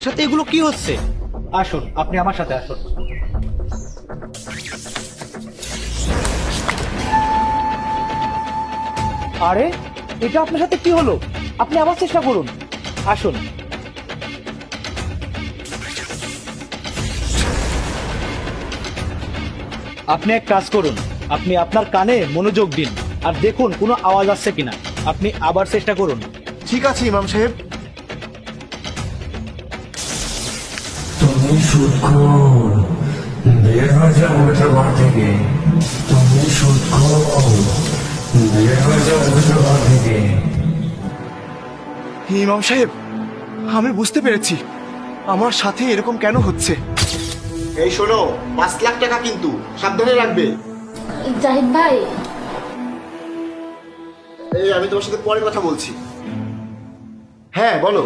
সাথে এগুলো কি হচ্ছে? আসুন, আপনি আমার সাথে আসুন। আরে, এটা আপনার সাথে কি হলো? আপনি আবার চেষ্টা করুন। আসুন। আপনি এক কাজ করুন, আপনি আপনার কানে মনোযোগ দিন আর দেখুন কোনো আওয়াজ আসছে কিনা। আপনি আবার চেষ্টা করুন। ঠিক আছে ইমাম সাহেব। তুমি সুদখোর, বের হয়ে যাও ওটা ঘর থেকে। তুমি সুদখোর, বের হয়ে যাও ওটা ঘর থেকে। ইমাম সাহেব, আমি বুঝতে পেরেছি আমার সাথে এরকম কেন হচ্ছে। এই শোনো, 5 লাখ টাকা কিন্তু সাবধানে রাখবে। জাহিদ ভাই, এই আমি তোমার সাথে পরে কথা বলছি। হ্যাঁ বলো।